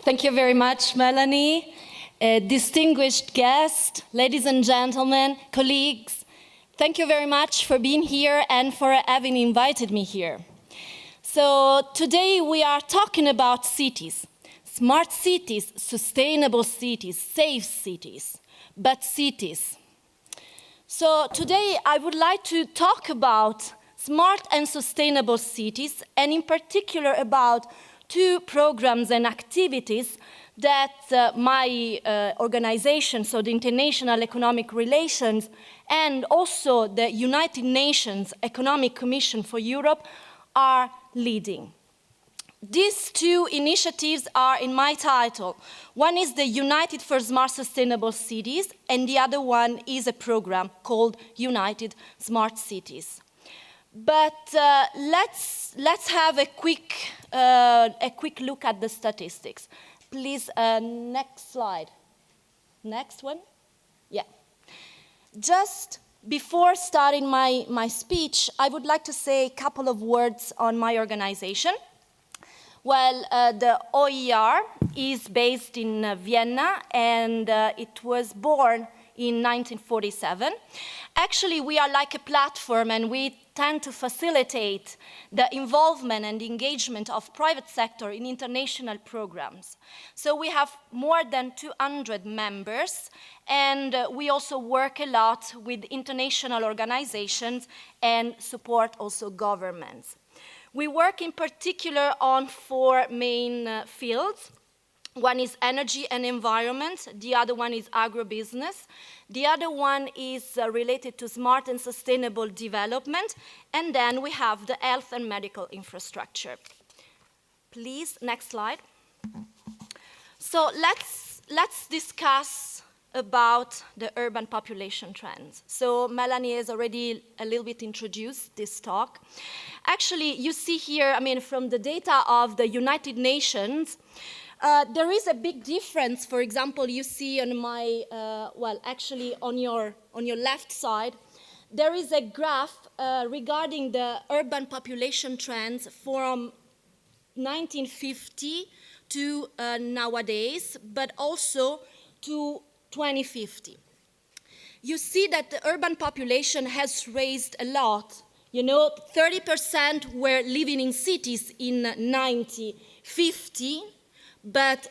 Thank you very much, Melanie. Distinguished guests, ladies and gentlemen, colleagues, thank you very much for being here and for having invited me here. So today we are talking about cities, smart cities, sustainable cities, safe cities, but cities. So today I would like to talk about smart and sustainable cities, and in particular about two programs and activities that my organization, so the International Economic Relations, and also the United Nations Economic Commission for Europe are leading. These two initiatives are in my title. One is the United for Smart Sustainable Cities, and the other one is a program called United Smart Cities. But let's have a quick look at the statistics. Please, next slide. Next one? Yeah. Just before starting my speech, I would like to say a couple of words on my organization. Well, the OiER is based in Vienna, and it was born in 1947. Actually, we are like a platform, and we tend to facilitate the involvement and engagement of private sector in international programs. So we have more than 200 members, and we also work a lot with international organizations and support also governments. We work in particular on 4 main fields. One is energy and environment, the other one is agribusiness, the other one is related to smart and sustainable development, and then we have the health and medical infrastructure. Please, next slide. So let's discuss about the urban population trends. So Melanie has already a little bit introduced this talk. Actually, you see here, from the data of the United Nations, there is a big difference. For example, you see on my, on your left side, there is a graph regarding the urban population trends from 1950 to nowadays, but also to 2050. You see that the urban population has raised a lot. 30% were living in cities in 1950,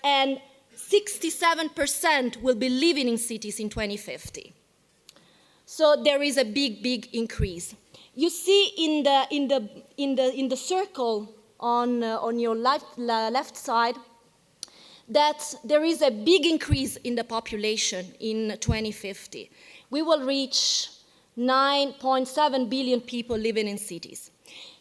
and 67% will be living in cities in 2050. So there is a big increase. You see in the circle on your left side that there is a big increase in the population in 2050. We will reach 9.7 billion people living in cities.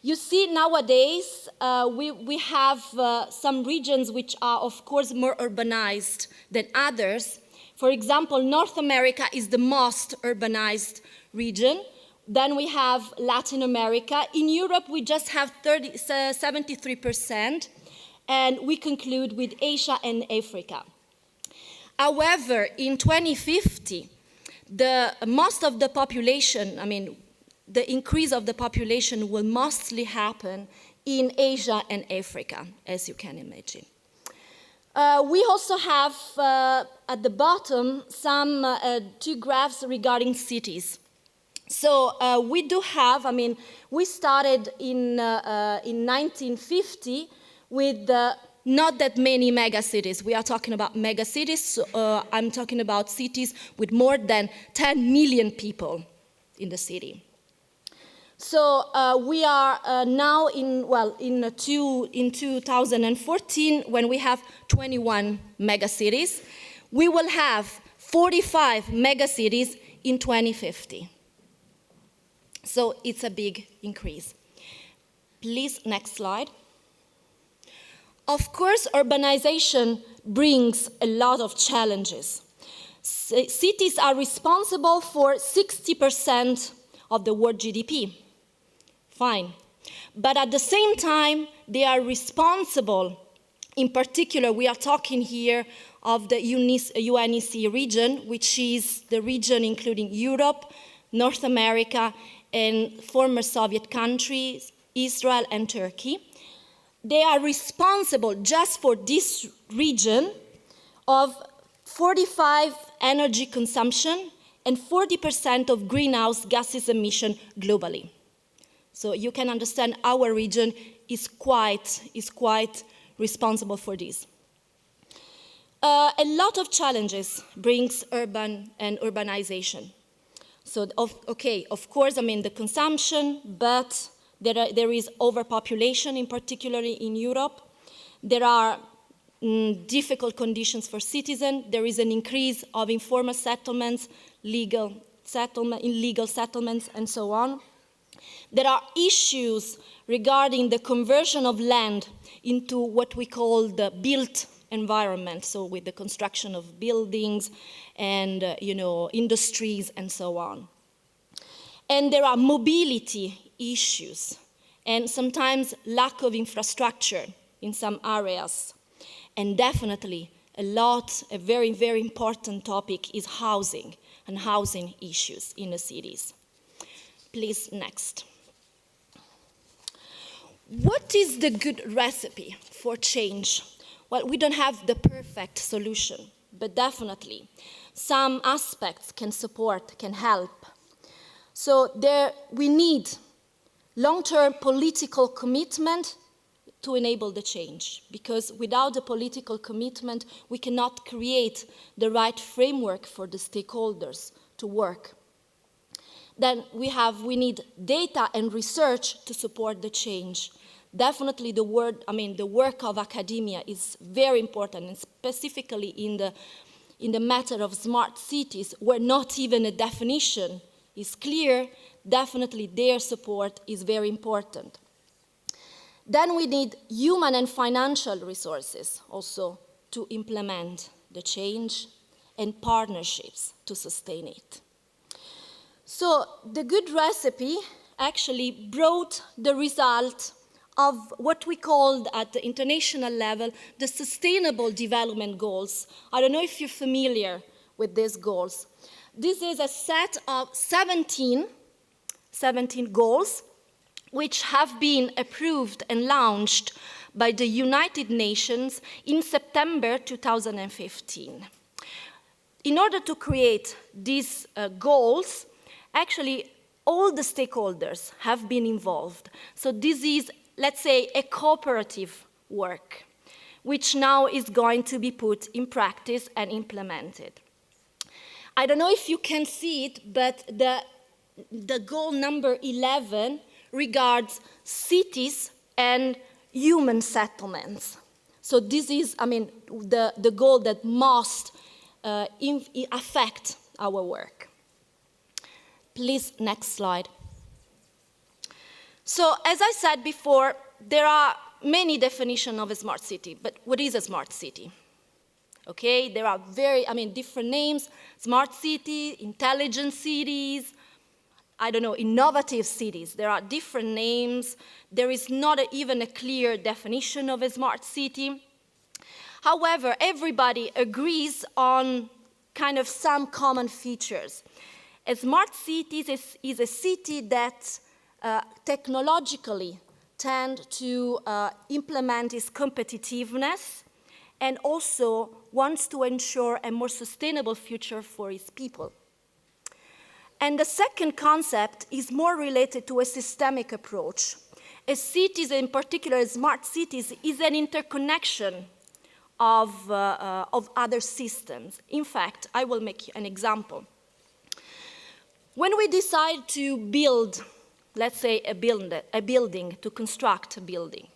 You see, nowadays, we have some regions which are, of course, more urbanized than others. For example, North America is the most urbanized region. Then we have Latin America. In Europe, we just have 73%, and we conclude with Asia and Africa. However, in 2050, most of the population, the increase of the population will mostly happen in Asia and Africa, as you can imagine. We also have, at the bottom, some 2 graphs regarding cities. So we do have, we started in 1950 with not that many megacities. We are talking about megacities. So, I'm talking about cities with more than 10 million people in the city. So we are now in 2014, when we have 21 megacities. We will have 45 megacities in 2050. So it's a big increase. Please, next slide. Of course, urbanization brings a lot of challenges. Cities are responsible for 60% of the world GDP. Fine. But at the same time, they are responsible. In particular, we are talking here of the UNECE region, which is the region including Europe, North America, and former Soviet countries, Israel and Turkey. they are responsible just for this region of 45% energy consumption and 40% of greenhouse gases emission globally. So you can understand our region is quite responsible for this. A lot of challenges brings urban and urbanization. So, of course, I mean the consumption, but there is overpopulation, in particularly in Europe. There are difficult conditions for citizens. There is an increase of informal settlements, illegal settlements, and so on. There are issues regarding the conversion of land into what we call the built environment, so with the construction of buildings and industries and so on. And there are mobility issues and sometimes lack of infrastructure in some areas. And definitely a very, very important topic is housing and housing issues in the cities. Please, next. What is the good recipe for change? Well, we don't have the perfect solution, but definitely some aspects can support, can help. So we need long-term political commitment to enable the change, because without the political commitment, we cannot create the right framework for the stakeholders to work. Then we need data and research to support the change. Definitely the work of academia is very important, and specifically in the matter of smart cities, where not even a definition is clear, definitely their support is very important. Then we need human and financial resources also to implement the change, and partnerships to sustain it. So the good recipe actually brought the result of what we called at the international level the Sustainable Development Goals. I don't know if you're familiar with these goals. This is a set of 17 goals which have been approved and launched by the United Nations in September 2015. In order to create these goals, actually all the stakeholders have been involved. So this is, let's say, a cooperative work, which now is going to be put in practice and implemented. I don't know if you can see it, but the goal number 11 regards cities and human settlements. So this is, the goal that must affect our work. Please, next slide. So, as I said before, there are many definitions of a smart city, but what is a smart city? Okay, there are different names: smart city, intelligent cities, innovative cities. There are different names. There is not even a clear definition of a smart city. However, everybody agrees on kind of some common features. A smart city is a city that technologically tend to implement its competitiveness and also wants to ensure a more sustainable future for its people. And the second concept is more related to a systemic approach. A city, in particular smart cities, is an interconnection of other systems. In fact, I will make an example. When we decide to build, let's say, a building, to construct a building,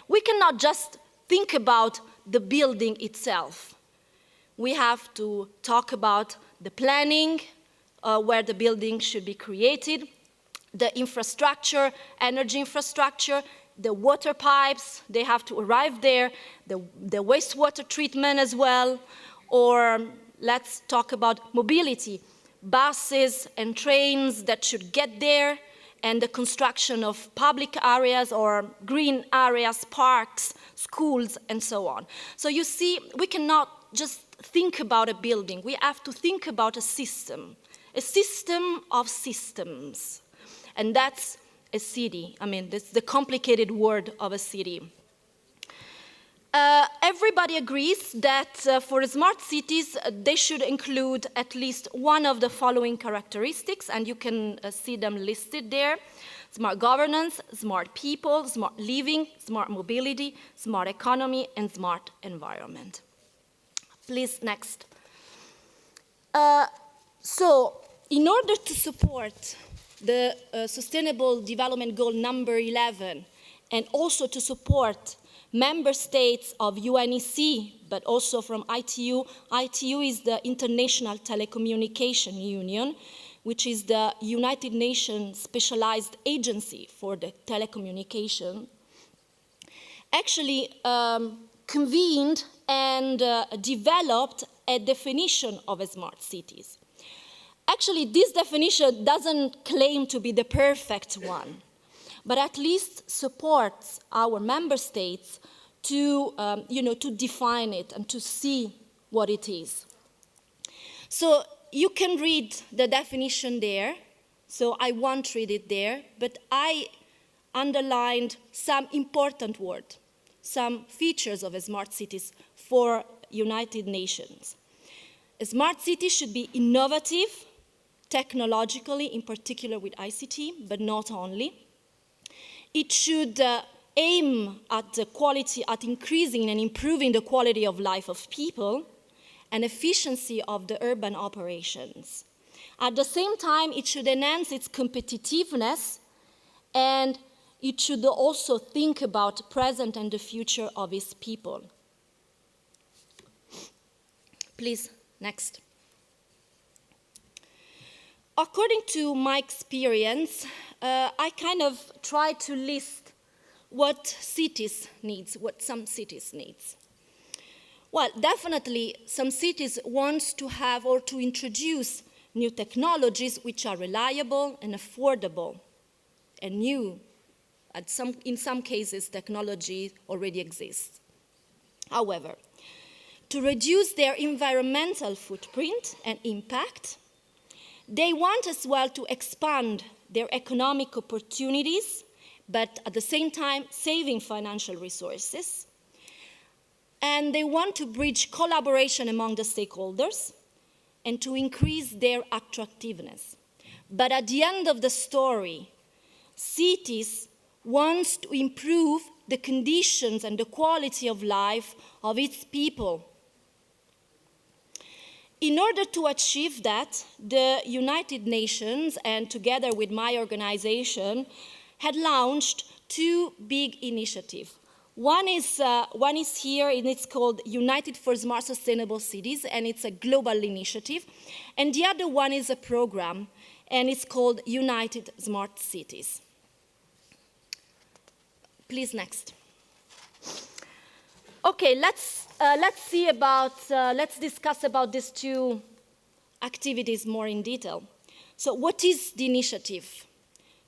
we cannot just think about the building itself. We have to talk about the planning, where the building should be created, the infrastructure, energy infrastructure, the water pipes, they have to arrive there, the wastewater treatment as well, or let's talk about mobility, buses and trains that should get there, and the construction of public areas or green areas, parks, schools, and so on. So you see, we cannot just think about a building. We have to think about a system of systems. And that's a city. That's the complicated word of a city. Everybody agrees that for smart cities, they should include at least one of the following characteristics, and you can see them listed there. Smart governance, smart people, smart living, smart mobility, smart economy, and smart environment. Please, next. So, in order to support the Sustainable Development Goal number 11, and also to support member states of UNECE, but also from ITU. ITU is the International Telecommunication Union, which is the United Nations specialized agency for the telecommunication, actually convened and developed a definition of smart cities. Actually, this definition doesn't claim to be the perfect one, but at least supports our member states to, to define it and to see what it is. So you can read the definition there, so I won't read it there, but I underlined some important words, some features of smart cities for United Nations. A smart city should be innovative, technologically, in particular with ICT, but not only. It should aim at the quality, at increasing and improving the quality of life of people and efficiency of the urban operations. At the same time, it should enhance its competitiveness, and it should also think about the present and the future of its people. Please, next. According to my experience, I kind of try to list what cities needs, what some cities needs. Well, definitely some cities want to have or to introduce new technologies which are reliable and affordable and new. In some cases, technology already exists. However, to reduce their environmental footprint and impact, they want as well to expand their economic opportunities, but at the same time saving financial resources. And they want to bridge collaboration among the stakeholders and to increase their attractiveness. But at the end of the story, cities want to improve the conditions and the quality of life of its people. In order to achieve that, the United Nations, and together with my organization, had launched two big initiatives. One is here, and it's called United for Smart Sustainable Cities, and it's a global initiative. And the other one is a program, and it's called United Smart Cities. Please, next. Okay, let's discuss about these two activities more in detail. So what is the initiative?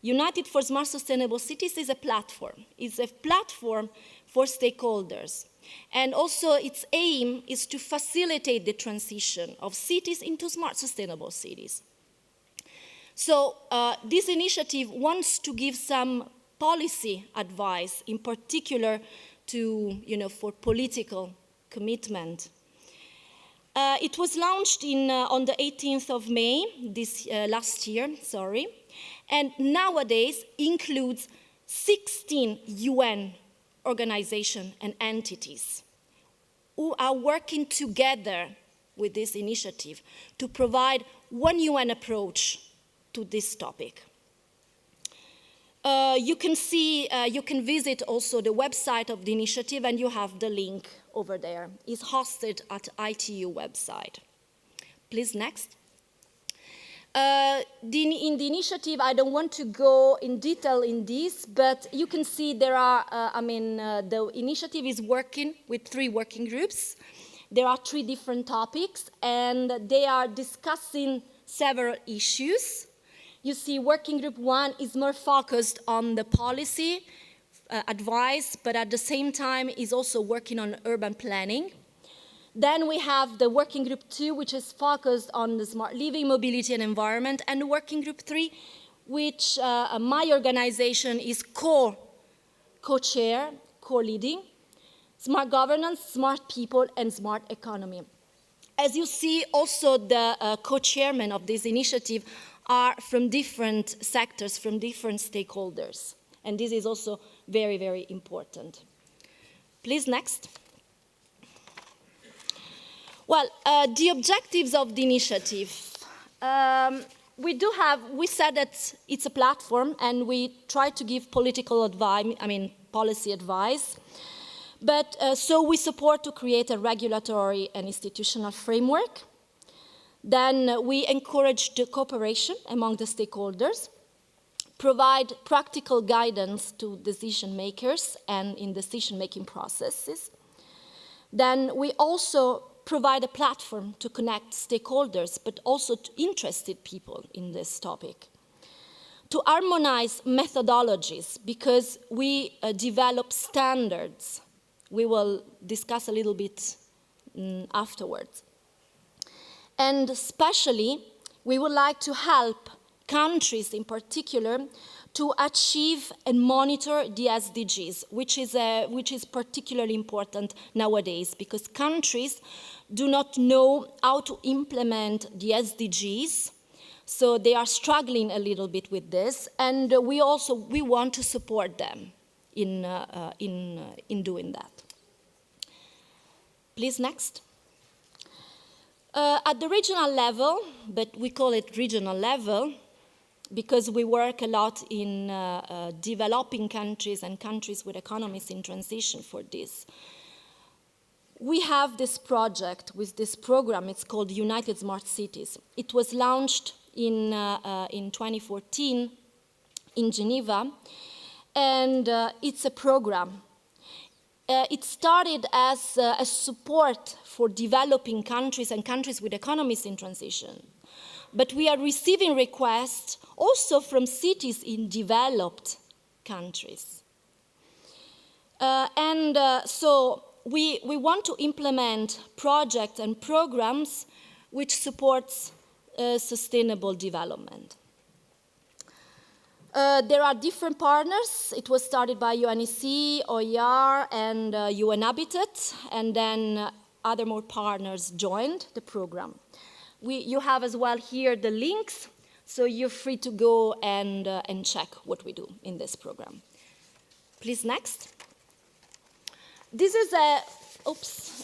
United for Smart Sustainable Cities is a platform. It's a platform for stakeholders. And also its aim is to facilitate the transition of cities into smart sustainable cities. So this initiative wants to give some policy advice, in particular for political commitment. It was launched on the 18th of May, last year, and nowadays includes 16 UN organizations and entities who are working together with this initiative to provide one UN approach to this topic. You can visit also the website of the initiative, and you have the link over there. It's hosted at ITU website. Please, next. In the initiative, I don't want to go in detail in this, but you can see there are, the initiative is working with 3 working groups. There are 3 different topics, and they are discussing several issues. You see, working group 1 is more focused on the policy advice, but at the same time is also working on urban planning. Then we have the working group 2, which is focused on the smart living, mobility, and environment, and working group 3, which my organization is co-chair, co-leading. smart governance, smart people, and smart economy. As you see, also the co-chairmen of this initiative are from different sectors, from different stakeholders. And this is also very, very important. Please, next. Well, the objectives of the initiative. We said that it's a platform and we try to give political advice, policy advice. But so we support to create a regulatory and institutional framework. Then we encourage the cooperation among the stakeholders, provide practical guidance to decision makers and in decision-making processes. Then we also provide a platform to connect stakeholders, but also to interested people in this topic. To harmonize methodologies, because we develop standards. We will discuss a little bit afterwards. And especially, we would like to help countries in particular to achieve and monitor the SDGs, which is particularly important nowadays, because countries do not know how to implement the SDGs, so they are struggling a little bit with this, and we want to support them in doing that. Please, next. At the regional level, but we call it regional level, because we work a lot in developing countries and countries with economies in transition for this. We have this project with this program, it's called United Smart Cities. It was launched in 2014 in Geneva, and it's a program. It started as a support for developing countries and countries with economies in transition. But we are receiving requests also from cities in developed countries. So we want to implement projects and programs which supports sustainable development. There are different partners. It was started by UNECE, l'OiER, and UN Habitat, and then other more partners joined the program. You have as well here the links, so you're free to go and check what we do in this program. Please, next. This is a, oops,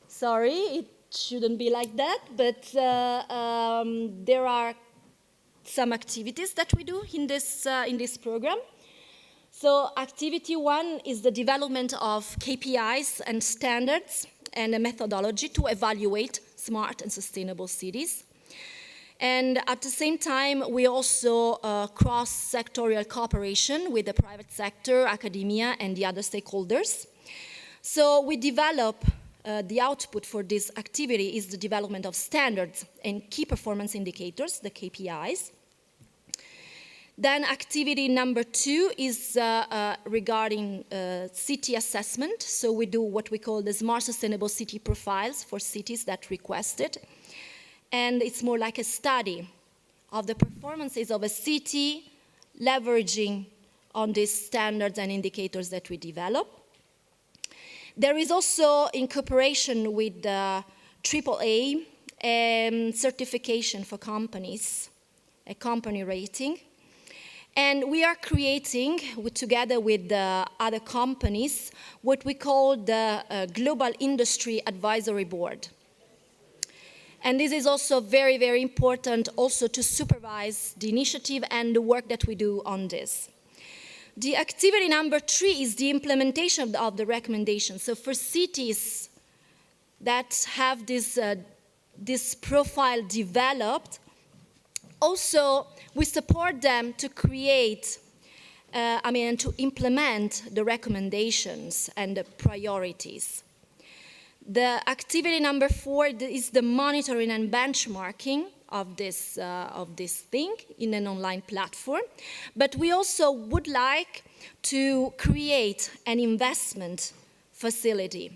sorry, it shouldn't be like that, but there are some activities that we do in this program. So activity one is the development of KPIs and standards and a methodology to evaluate smart and sustainable cities. And at the same time, we also cross-sectorial cooperation with the private sector, academia, and the other stakeholders. So we develop the output for this activity is the development of standards and key performance indicators, the KPIs. Then activity number two is regarding city assessment. So we do what we call the smart sustainable city profiles for cities that request it. And it's more like a study of the performances of a city leveraging on these standards and indicators that we develop. There is also, in cooperation with the AAA, certification for companies, a company rating. And we are creating, together with other companies, what we call the Global Industry Advisory Board. And this is also very, very important also to supervise the initiative and the work that we do on this. The activity number three is the implementation of the recommendations. So for cities that have this profile developed, also we support them to create, and to implement the recommendations and the priorities. The activity number four is the monitoring and benchmarking of this thing in an online platform. But we also would like to create an investment facility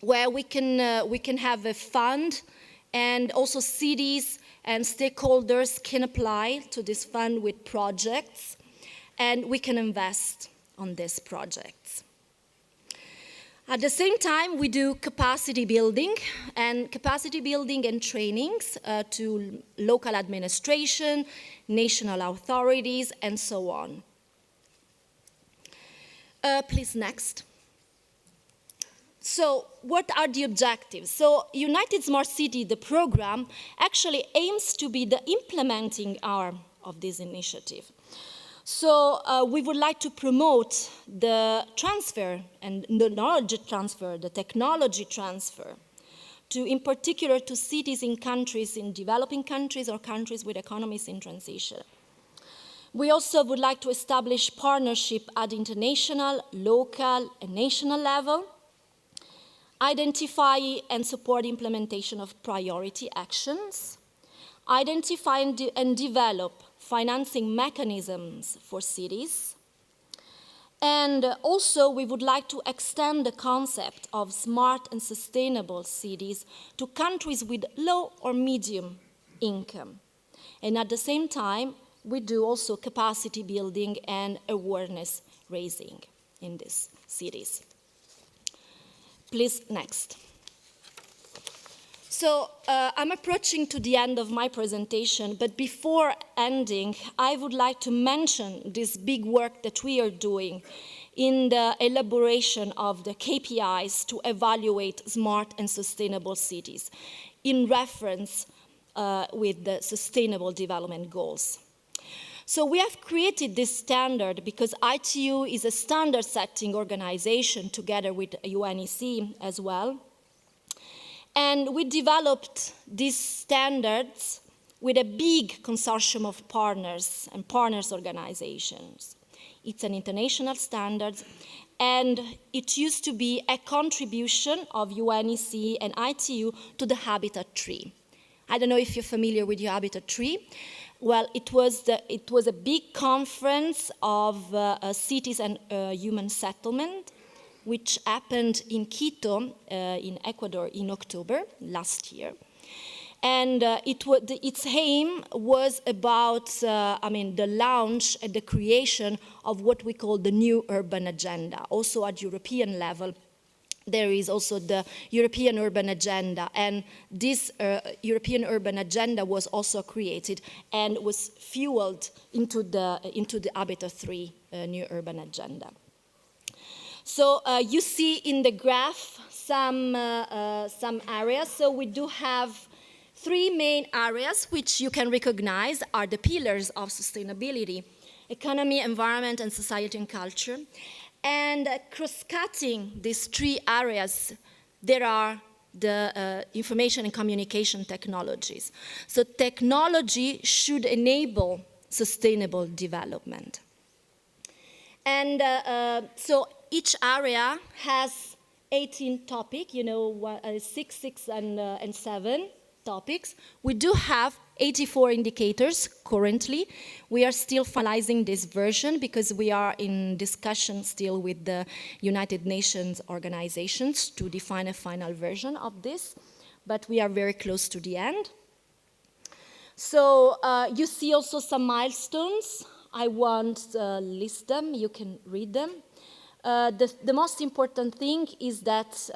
where we can have a fund, and also cities and stakeholders can apply to this fund with projects, and we can invest on these projects. At the same time, we do capacity building and trainings to local administration, national authorities, and so on. Please, next. So what are the objectives? So United Smart City, the program, actually aims to be the implementing arm of this initiative. So we would like to promote the transfer and the knowledge transfer, the technology transfer, in particular to cities in countries, in developing countries or countries with economies in transition. We also would like to establish partnership at international, local, and national level, identify and support implementation of priority actions, identify and develop financing mechanisms for cities, and also we would like to extend the concept of smart and sustainable cities to countries with low or medium income. And at the same time, we do also capacity building and awareness raising in these cities. Please, next. So I'm approaching to the end of my presentation, but before ending, I would like to mention this big work that we are doing in the elaboration of the KPIs to evaluate smart and sustainable cities in reference with the Sustainable Development Goals. So we have created this standard because ITU is a standard-setting organization together with UNECE as well. And we developed these standards with a big consortium of partners and partners organizations. It's an international standard, and it used to be a contribution of UNECE and ITU to the Habitat Tree. I don't know if you're familiar with the Habitat Tree. Well, it was a big conference of cities and human settlement, which happened in Quito, in Ecuador, in October last year. And its aim was about, the launch and the creation of what we call the new urban agenda. Also at European level, there is also the European urban agenda, and this European urban agenda was also created and was fueled into the Habitat 3 new urban agenda. So you see in the graph some areas. So we do have 3 main areas which you can recognize are the pillars of sustainability: economy, environment, and society and culture. And cross-cutting these 3 areas, there are the information and communication technologies. So technology should enable sustainable development. And so each area has 18 topics, 6, and 7 topics. We do have 84 indicators currently. We are still finalizing this version because we are in discussion still with the United Nations organizations to define a final version of this, but we are very close to the end. So you see also some milestones. I won't list them, you can read them. The most important thing is that,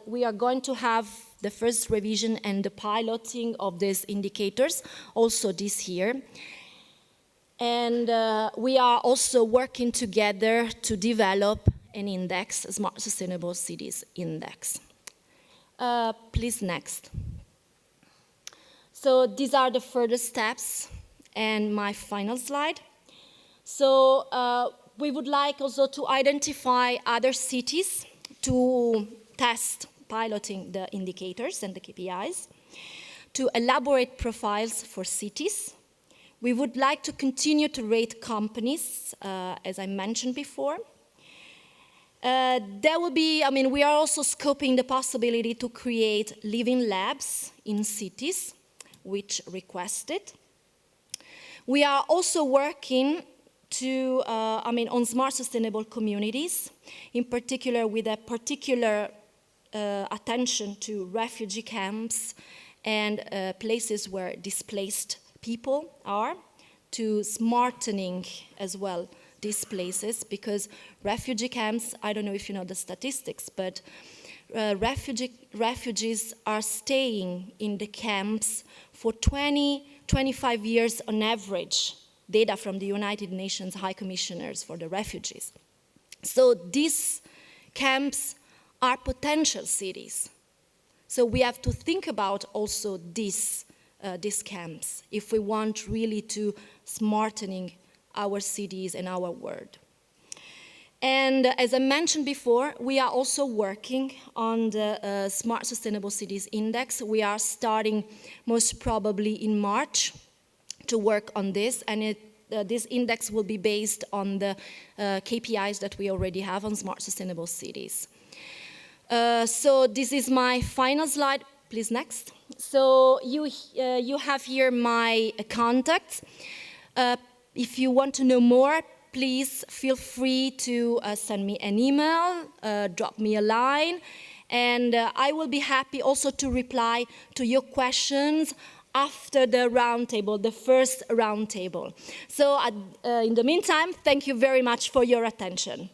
we are going to have the first revision and the piloting of these indicators also this year. And we are also working together to develop an index, a Smart Sustainable Cities Index. Please, next. So these are the further steps and my final slide. So we would like also to identify other cities to test piloting the indicators and the KPIs, to elaborate profiles for cities. We would like to continue to rate companies, as I mentioned before. There will be, we are also scoping the possibility to create living labs in cities, which requested. We are also working to, on smart sustainable communities, in particular with a particular attention to refugee camps and places where displaced people are, to smartening as well these places, because refugee camps, I don't know if you know the statistics, but refugees are staying in the camps for 25 years on average, data from the United Nations High Commissioners for the Refugees. So these camps are potential cities. So we have to think about also these camps if we want really to smartening our cities and our world. And as I mentioned before, we are also working on the Smart Sustainable Cities Index. We are starting most probably in March to work on this, and this index will be based on the KPIs that we already have on Smart Sustainable Cities. So this is my final slide. Please, next. So you have here my contacts. If you want to know more, please feel free to send me an email, drop me a line, and I will be happy also to reply to your questions after the roundtable, the first roundtable. So in the meantime, thank you very much for your attention.